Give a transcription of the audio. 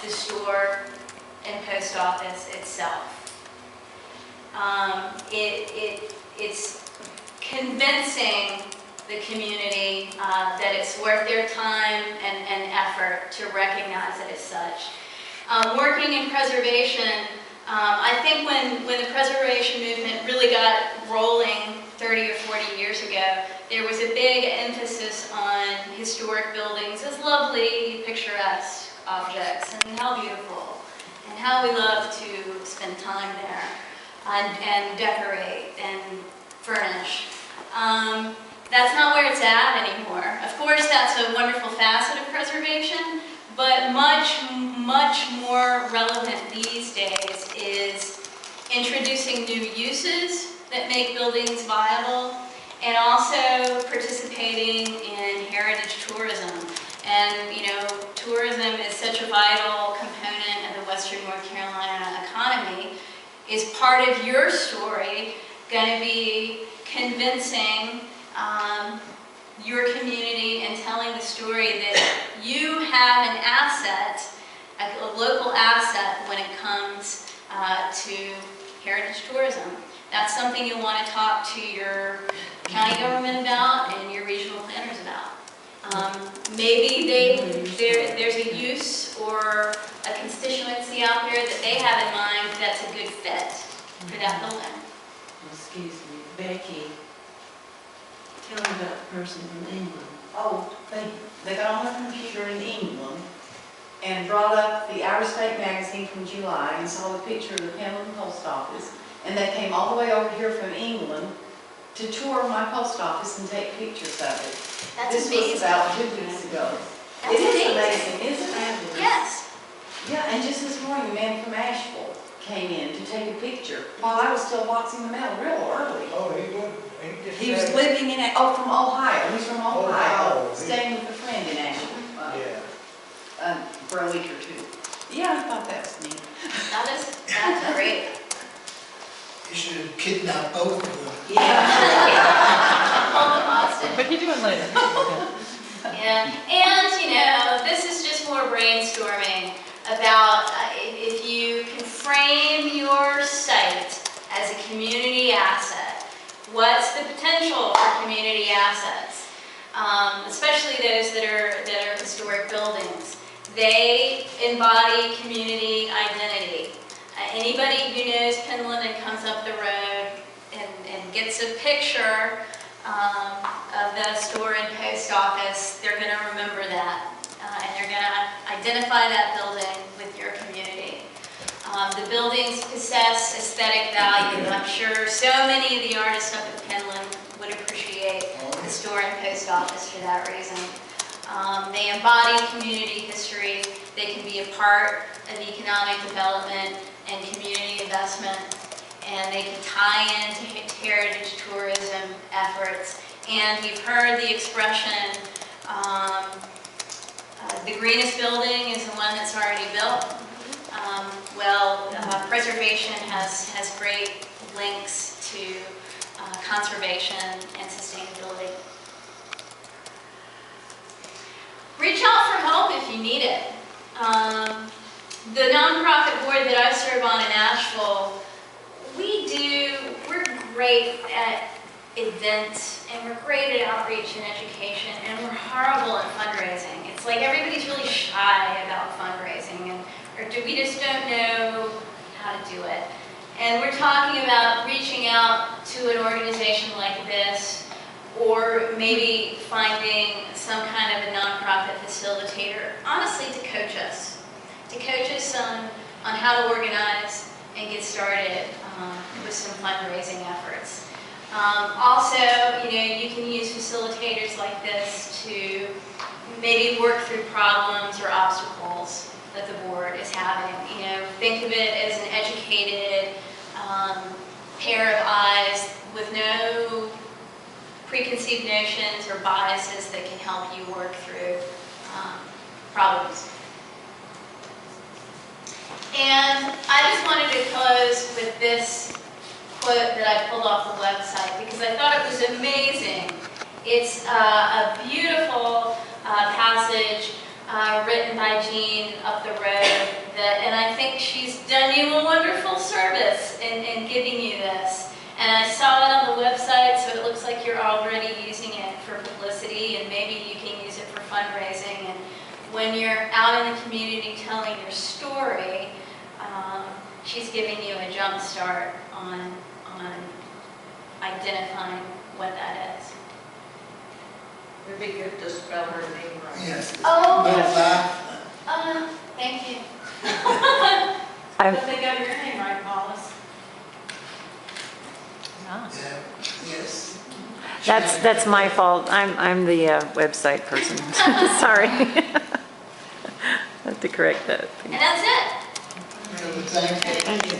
the store and post office itself. It's convincing the community that it's worth their time and effort to recognize it as such. Working in preservation, I think when the preservation movement really got rolling 30 or 40 years ago, there was a big emphasis on historic buildings as lovely, picturesque objects, and how beautiful, and how we love to spend time there, and decorate and furnish. That's not where it's at anymore. Of course, that's a wonderful facet of preservation, but much more relevant these days is introducing new uses that make buildings viable, and also participating in heritage tourism. And you know, tourism is such a vital component of the Western North Carolina economy. Is part of your story going to be convincing your community and telling the story that you have an asset, a local asset, when it comes to heritage tourism? That's something you'll want to talk to your county government about and your regional planners about. Maybe there's a use or a constituency out there that they have in mind that's a good fit for that building. Excuse me, Becky, tell me about the person from England. Oh, they got on their computer in England and brought up the Irish State magazine from July and saw the picture of the Penland Post Office, and they came all the way over here from England to tour my post office and take pictures of it. That's this amazing. was about 2 weeks ago. That's it is amazing, isn't it? Yes. Yeah, and just this morning, a man from Asheville came in to take a picture while I was still boxing the mail real early. Oh, he would. He was living in, from Ohio. He's from Ohio, Ohio. staying with a friend in Asheville for a week or 2. Yeah, I thought that was neat. That's great. You should have kidnapped both of them. Yeah. Hold them hostage. What are you doing later? Yeah, and you know, this is just more brainstorming about if you can frame your site as a community asset, what's the potential for community assets, especially those that are historic buildings. They embody community identity. Anybody who knows Penland and comes up the road and gets a picture of the store and post office, they're going to remember that, and they're going to identify that building with your community. The buildings possess aesthetic value. I'm sure so many of the artists up at Penland would appreciate the store and post office for that reason. They embody community history. They can be a part of economic development and community investment, and they can tie into heritage tourism efforts. And we've heard the expression, the greenest building is the one that's already built. Preservation has great links to conservation and sustainability. Reach out for help if you need it. The nonprofit board that I serve on in Asheville, we're great at events, and we're great at outreach and education, and we're horrible at fundraising. It's like everybody's really shy about fundraising, or we just don't know how to do it. And we're talking about reaching out to an organization like this, or maybe finding some kind of a nonprofit facilitator, honestly, to coach us on how to organize and get started with some fundraising efforts. Also, you know, you can use facilitators like this to maybe work through problems or obstacles that the board is having. You know, think of it as an educated pair of eyes with no preconceived notions or biases that can help you work through problems. And I just wanted to close with this quote that I pulled off the website because I thought it was amazing. It's a beautiful passage written by Jean up the road think she's done you a wonderful service in giving you this. And I saw it on the website, so it looks like you're already using it for publicity, and maybe you can use it for fundraising. And when you're out in the community telling your story, she's giving you a jump start on identifying what that is. It'd be good to spell her name right. Yes. Oh, But thank you. I'm- But they got your name right, Hollis. yes. That's my fault. I'm the website person. Sorry. I have to correct that. And that's it. Thank you.